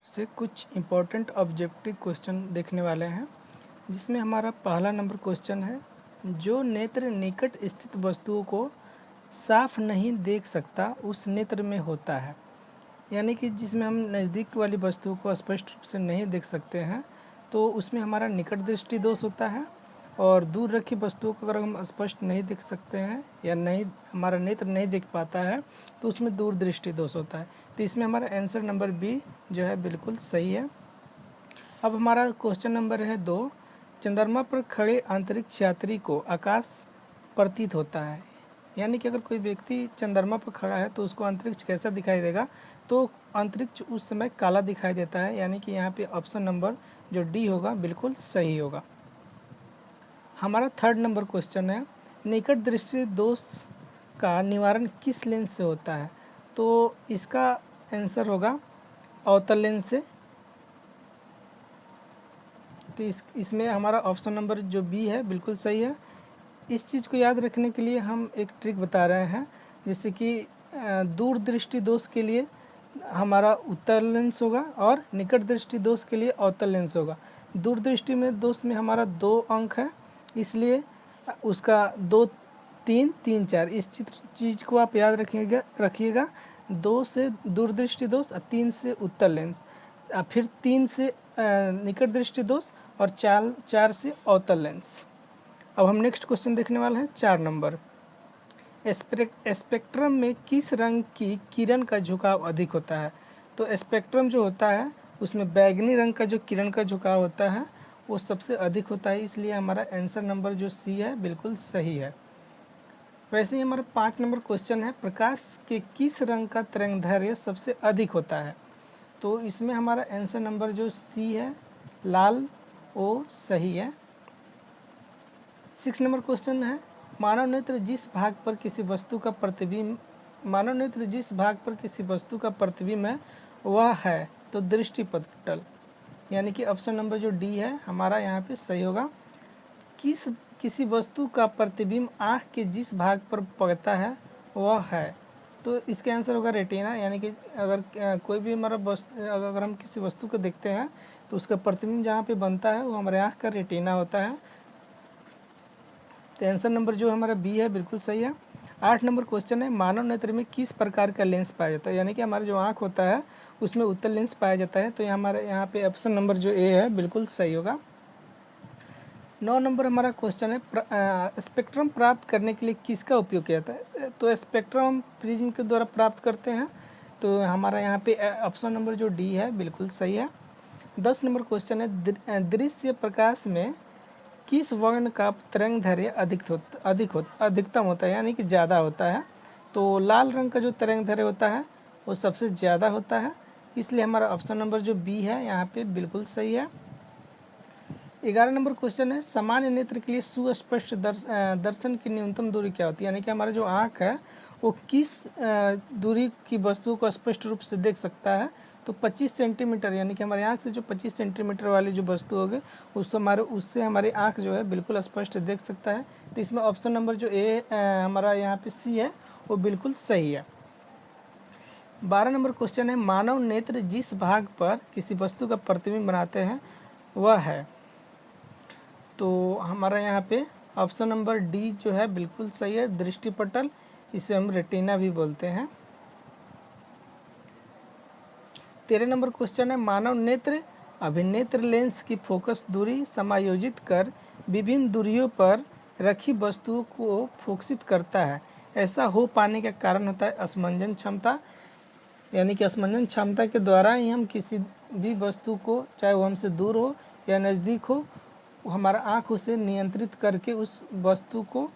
से कुछ important objective question देखने वाले हैं, जिसमें हमारा पहला नंबर क्वेश्चन है, जो नेत्र निकट स्थित वस्तुओं को साफ नहीं देख सकता उस नेत्र में होता है। यानी कि जिसमें हम नज़दीक वाली वस्तुओं को स्पष्ट रूप से नहीं देख सकते हैं तो उसमें हमारा निकट दृष्टि दोष होता है, और दूर रखी वस्तुओं को अगर हम स्पष्ट नहीं देख सकते हैं या नहीं हमारा नेत्र नहीं देख पाता है तो उसमें दूर दृष्टि दोष होता है। तो इसमें हमारा आंसर नंबर बी जो है बिल्कुल सही है। अब हमारा क्वेश्चन नंबर है 2, चंद्रमा पर खड़े अंतरिक्ष यात्री को आकाश प्रतीत होता है। यानी कि अगर कोई व्यक्ति चंद्रमा पर खड़ा है तो उसको अंतरिक्ष कैसा दिखाई देगा, तो अंतरिक्ष उस समय काला दिखाई देता है। यानी कि यहाँ पे ऑप्शन नंबर जो डी होगा बिल्कुल सही होगा। हमारा थर्ड नंबर क्वेश्चन है, निकट दृष्टि दोष का निवारण किस लेंस से होता है। तो इसका आंसर होगा अवतल लेंस से। तो इसमें हमारा ऑप्शन नंबर जो बी है बिल्कुल सही है। इस चीज़ को याद रखने के लिए हम एक ट्रिक बता रहे हैं, जैसे कि दूर दृष्टि दोष के लिए हमारा उत्तल लेंस होगा और निकट दृष्टि दोष के लिए अवतल लेंस होगा। दूर दृष्टि में दोष में हमारा 2 अंक है, इसलिए उसका 2, 3, 3, 4 इस चीज़ को आप याद रखिएगा। 2 से दूर दृष्टि दोष, 3 से उत्तल लेंस, फिर 3 से निकट दृष्टि दोष और 4 से अवतल लेंस। अब हम नेक्स्ट क्वेश्चन देखने वाले हैं 4 नंबर। स्पेक्ट्रम में किस रंग की किरण का झुकाव अधिक होता है। तो स्पेक्ट्रम जो होता है उसमें बैगनी रंग का जो किरण का झुकाव होता है वो सबसे अधिक होता है, इसलिए हमारा आंसर नंबर जो सी है बिल्कुल सही है। वैसे ही हमारा 5 नंबर क्वेश्चन है, प्रकाश के किस रंग का तरंगदैर्घ्य सबसे अधिक होता है। तो इसमें हमारा आंसर नंबर जो सी है लाल, वो सही है। 6 नंबर क्वेश्चन है, मानव नेत्र जिस भाग पर किसी वस्तु का प्रतिबिंब है वह है तो दृष्टिपटल। यानी कि ऑप्शन नंबर जो डी है हमारा यहाँ पे सही होगा। किसी वस्तु का प्रतिबिंब आँख के जिस भाग पर पड़ता है वह है, तो इसका आंसर होगा रेटिना। यानी कि अगर कोई भी हमारा अगर हम किसी वस्तु को देखते हैं तो उसका प्रतिबिंब जहाँ पे बनता है वो हमारे आँख का रेटिना होता है। तो आंसर नंबर जो हमारा बी है बिल्कुल सही है। 8 नंबर क्वेश्चन है, मानव नेत्र में किस प्रकार का लेंस पाया जाता है। यानी कि हमारा जो आँख होता है उसमें उत्तल लेंस पाया जाता है। तो हमारे यहाँ पे ऑप्शन नंबर जो ए है बिल्कुल सही होगा। 9 नंबर हमारा क्वेश्चन है, स्पेक्ट्रम प्राप्त करने के लिए किसका उपयोग किया जाता है। तो स्पेक्ट्रम प्रिज्म के द्वारा प्राप्त करते हैं, तो हमारा यहाँ पे ऑप्शन नंबर जो डी है बिल्कुल सही है। 10 नंबर क्वेश्चन है, दृश्य प्रकाश में किस वर्ण का तरंगदैर्घ्य अधिकतम होता है, यानी कि ज़्यादा होता है। तो लाल रंग का जो तरंगदैर्घ्य होता है वो सबसे ज़्यादा होता है, इसलिए हमारा ऑप्शन नंबर जो बी है यहाँ पे बिल्कुल सही है। 11 नंबर क्वेश्चन है, सामान्य नेत्र के लिए सुस्पष्ट दर्शन की न्यूनतम दूरी क्या होती है। यानी कि हमारा जो आँख है वो किस दूरी की वस्तुओं को स्पष्ट रूप से देख सकता है। तो 25 सेंटीमीटर, यानी कि हमारे आँख से जो 25 सेंटीमीटर वाली जो वस्तु होगी उससे हमारी आँख जो है बिल्कुल स्पष्ट देख सकता है। तो इसमें ऑप्शन नंबर जो ए हमारा यहाँ पे सी है वो बिल्कुल सही है। 12 नंबर क्वेश्चन है, मानव नेत्र जिस भाग पर किसी वस्तु का प्रतिबिंब बनाते हैं वह है। तो हमारा यहाँ पे ऑप्शन नंबर डी जो है बिल्कुल सही है, दृष्टिपटल, इसे हम रेटिना भी बोलते हैं। 13 नंबर क्वेश्चन है, मानव नेत्र अभिनेत्र लेंस की फोकस दूरी समायोजित कर विभिन्न दूरियों पर रखी वस्तुओं को फोकसित करता है। ऐसा हो पाने का कारण होता है असमंजन क्षमता। यानी कि असमंजन क्षमता के द्वारा ही हम किसी भी वस्तु को, चाहे वो हमसे दूर हो या नज़दीक हो, हमारा आँख उसे नियंत्रित करके उस वस्तु को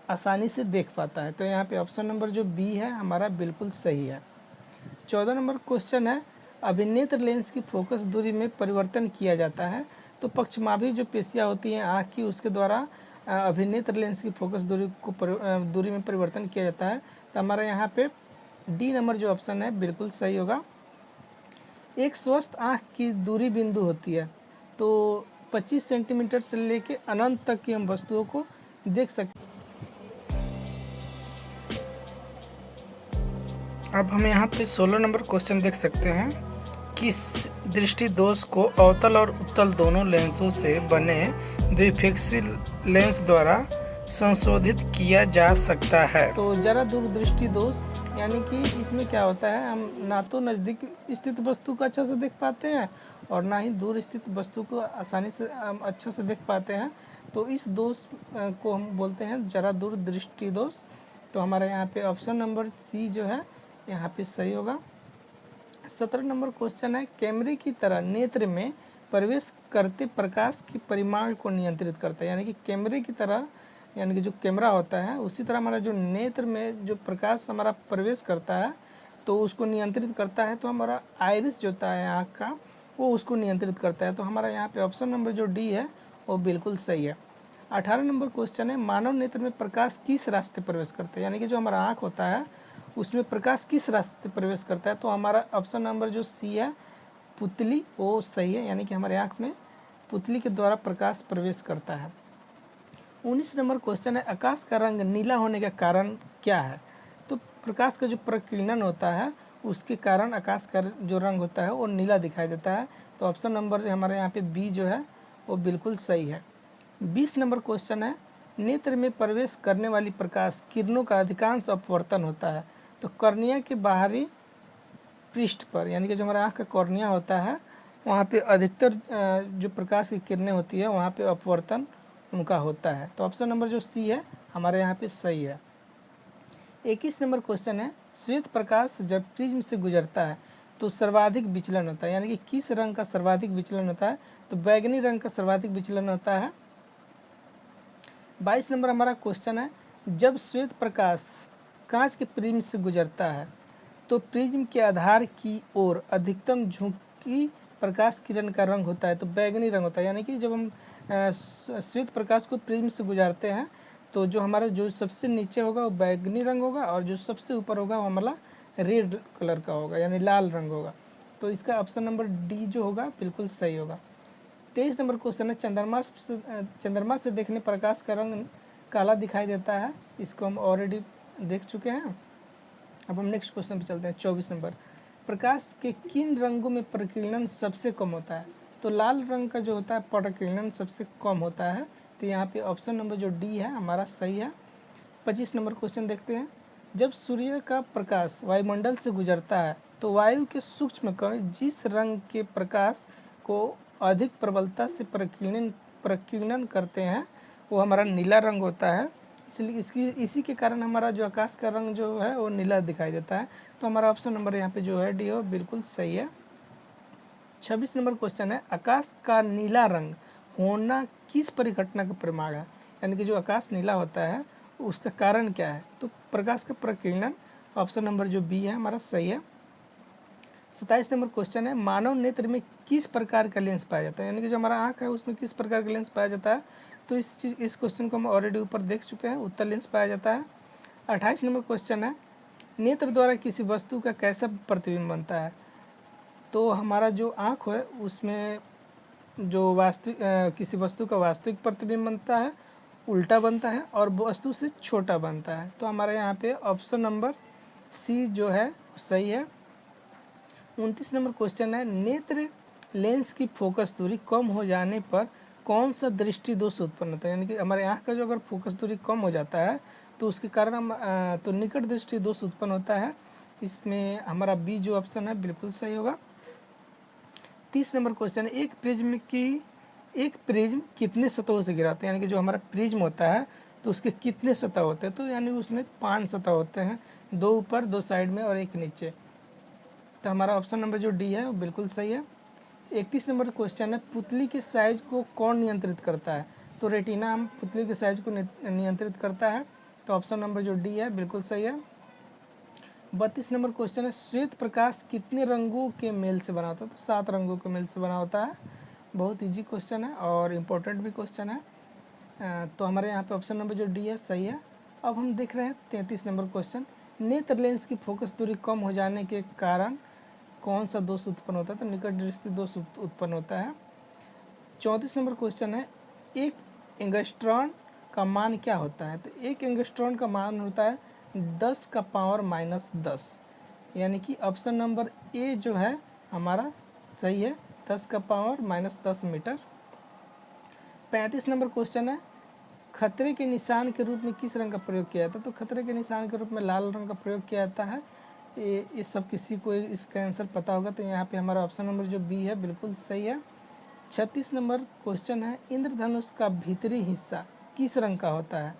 आसानी से देख पाता है। तो यहाँ पे ऑप्शन नंबर जो बी है हमारा बिल्कुल सही है। 14 नंबर क्वेश्चन है, अभिनेत्र लेंस की फोकस दूरी में परिवर्तन किया जाता है। तो पक्षमाभी जो पेशियाँ होती हैं आँख की, उसके द्वारा अभिनेत्र लेंस की फोकस दूरी में परिवर्तन किया जाता है। तो हमारा यहाँ पे डी नंबर जो ऑप्शन है बिल्कुल सही होगा। एक स्वस्थ आँख की दूरी बिंदु होती है, तो 25 सेंटीमीटर से लेके अनंत तक की हम वस्तुओं को देख सकते हैं। अब हम यहाँ पे 16 नंबर क्वेश्चन देख सकते हैं, किस दृष्टि दोष को अवतल और उत्तल दोनों लेंसों से बने द्विफेक्षी लेंस द्वारा संशोधित किया जा सकता है? तो जरा दूरदृष्टि दोष यानी कि इसमें क्या होता है, हम ना तो नज़दीक स्थित वस्तु को अच्छा से देख पाते हैं और ना ही दूर स्थित वस्तु को आसानी से अच्छा से देख पाते हैं। तो इस दोष को हम बोलते हैं जरा दूरदृष्टि दोष। तो हमारा यहाँ पे ऑप्शन नंबर सी जो है यहाँ पे सही होगा। 17 नंबर क्वेश्चन है, कैमरे की तरह नेत्र में प्रवेश करते प्रकाश के परिमाण को नियंत्रित करता है। यानी कि कैमरे की तरह, यानी कि जो कैमरा होता है उसी तरह हमारा जो नेत्र में जो प्रकाश हमारा प्रवेश करता है तो उसको नियंत्रित करता है। तो हमारा आइरिस जो होता है आँख का, वो उसको नियंत्रित करता है। तो हमारा यहाँ पे ऑप्शन नंबर जो डी है वो बिल्कुल सही है। 18 नंबर क्वेश्चन है, मानव नेत्र में प्रकाश किस रास्ते प्रवेश करता है? यानी कि जो हमारा आँख होता है उसमें प्रकाश किस रास्ते प्रवेश करता है? तो हमारा ऑप्शन नंबर जो सी है पुतली, वो सही है। यानी कि हमारे आँख में पुतली के द्वारा प्रकाश प्रवेश करता है। 19 नंबर क्वेश्चन है, आकाश का रंग नीला होने का कारण क्या है? तो प्रकाश का जो प्रकीर्णन होता है उसके कारण आकाश का जो रंग होता है वो नीला दिखाई देता है। तो ऑप्शन नंबर हमारे यहाँ पे बी जो है वो बिल्कुल सही है। 20 नंबर क्वेश्चन है, नेत्र में प्रवेश करने वाली प्रकाश किरणों का अधिकांश अपवर्तन होता है। तो कॉर्निया के बाहरी पृष्ठ पर, यानी कि जो हमारा आँख का कॉर्निया होता है वहाँ पे अधिकतर जो प्रकाश की किरणें होती है वहाँ पे अपवर्तन उनका होता है। तो ऑप्शन नंबर जो सी है हमारे यहाँ पे सही है। 21 नंबर क्वेश्चन है, श्वेत प्रकाश जब प्रिज्म से गुजरता है तो सर्वाधिक विचलन होता है। यानी कि किस रंग का सर्वाधिक विचलन होता है? तो बैगनी रंग का सर्वाधिक विचलन होता है। 22 नंबर हमारा क्वेश्चन है, जब श्वेत प्रकाश कांच के प्रिज्म से गुजरता है तो प्रिज्म के आधार की ओर अधिकतम झुकी प्रकाश किरण का रंग होता है। तो बैगनी रंग होता है। यानी कि जब हम श्वेत प्रकाश को प्रिज्म से गुजारते हैं तो जो हमारा जो सबसे नीचे होगा वो बैगनी रंग होगा और जो सबसे ऊपर होगा वो हमारा रेड कलर का होगा, यानी लाल रंग होगा। तो इसका ऑप्शन नंबर डी जो होगा बिल्कुल सही होगा। 23 नंबर क्वेश्चन है, चंद्रमा से देखने प्रकाश का रंग काला दिखाई देता है। इसको हम ऑलरेडी देख चुके हैं। अब हम नेक्स्ट क्वेश्चन पे चलते हैं। 24 नंबर, प्रकाश के किन रंगों में प्रकीर्णन सबसे कम होता है? तो लाल रंग का जो होता है प्रकीर्णन सबसे कम होता है। तो यहाँ पे ऑप्शन नंबर जो डी है हमारा सही है। 25 नंबर क्वेश्चन देखते हैं, जब सूर्य का प्रकाश वायुमंडल से गुजरता है तो वायु के सूक्ष्म कण जिस रंग के प्रकाश को अधिक प्रबलता से प्रकीर्णन करते हैं वो हमारा नीला रंग होता है। इसलिए इसी के कारण हमारा जो आकाश का रंग जो है वो नीला दिखाई देता है। तो हमारा ऑप्शन नंबर यहाँ पे जो है डी हो बिल्कुल सही है। 26 नंबर क्वेश्चन है, आकाश का नीला रंग होना किस परिघटना का प्रमाण है? यानी कि जो आकाश नीला होता है उसका कारण क्या है? तो प्रकाश का प्रकीर्णन। ऑप्शन नंबर जो बी है हमारा सही है। 27 नंबर क्वेश्चन है, मानव नेत्र में किस प्रकार का लेंस पाया जाता है? यानी कि जो हमारा आँख है उसमें किस प्रकार का लेंस पाया जाता है? तो इस क्वेश्चन को हम ऑलरेडी ऊपर देख चुके हैं, उत्तल लेंस पाया जाता है। 28 नंबर क्वेश्चन है, नेत्र द्वारा किसी वस्तु का कैसा प्रतिबिंब बनता है? तो हमारा जो आँख है उसमें जो किसी वस्तु का वास्तविक प्रतिबिंब बनता है, उल्टा बनता है और वस्तु से छोटा बनता है। तो हमारे यहाँ पे ऑप्शन नंबर सी जो है सही है। 29 नंबर क्वेश्चन है, नेत्र लेंस की फोकस दूरी कम हो जाने पर कौन सा दृष्टि दोष उत्पन्न होता है? यानी कि हमारे आँख का जो अगर फोकस दूरी कम हो जाता है तो उसके कारण हम तो निकट दृष्टि दोष उत्पन्न होता है। इसमें हमारा बी जो ऑप्शन है बिल्कुल सही होगा। 30 नंबर क्वेश्चन है, एक प्रिज्म कितने सतहों से घिरा होता है? यानी कि जो हमारा प्रिज्म होता है तो उसके कितने सतह होते हैं? तो यानी उसमें 5 सतह होते हैं, 2 ऊपर 2 साइड में और 1 नीचे। तो हमारा ऑप्शन नंबर जो डी है वो बिल्कुल सही है। 31 नंबर क्वेश्चन है, पुतली के साइज को कौन नियंत्रित करता है? तो रेटिना हम पुतली के साइज को नियंत्रित करता है। तो ऑप्शन नंबर जो डी है बिल्कुल सही है। 32 नंबर क्वेश्चन है, श्वेत प्रकाश कितने रंगों के मेल से बना होता है? तो 7 रंगों के मेल से बना होता है। बहुत इजी क्वेश्चन है और इम्पोर्टेंट भी क्वेश्चन है। तो हमारे यहाँ पे ऑप्शन नंबर जो डी है सही है। अब हम देख रहे हैं 33 नंबर क्वेश्चन, नेत्र लेंस की फोकस दूरी कम हो जाने के कारण कौन सा दोष उत्पन्न होता है? तो निकट दृष्टि दोष उत्पन्न होता है। 34 नंबर क्वेश्चन है, एक एंगस्ट्रॉन का मान क्या होता है? तो एक एंगस्ट्रॉन का मान होता है 10 का पावर -10। यानी कि ऑप्शन नंबर ए जो है हमारा सही है, 10⁻⁻10 मीटर। 35 नंबर क्वेश्चन है, खतरे के निशान के रूप में किस रंग का प्रयोग किया जाता है? तो खतरे के निशान के रूप में लाल रंग का प्रयोग किया जाता है। ये सब किसी को इसका आंसर पता होगा, तो यहाँ पे हमारा ऑप्शन नंबर जो बी है बिल्कुल सही है। 36 नंबर क्वेश्चन है, इंद्रधनुष का भीतरी हिस्सा किस रंग का होता है?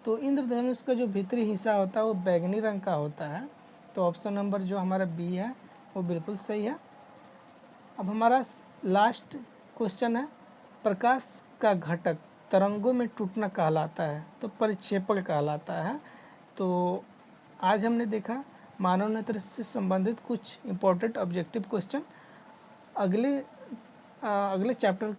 तो इंद्रधनुष का जो भीतरी हिस्सा होता है वो बैंगनी रंग का होता है। तो ऑप्शन नंबर जो हमारा बी है वो बिल्कुल सही है। अब हमारा लास्ट क्वेश्चन है, प्रकाश का घटक तरंगों में टूटना कहलाता है, तो परिक्षेपण कहलाता है। तो आज हमने देखा मानव नेत्र से संबंधित कुछ इम्पोर्टेंट ऑब्जेक्टिव क्वेश्चन। अगले चैप्टर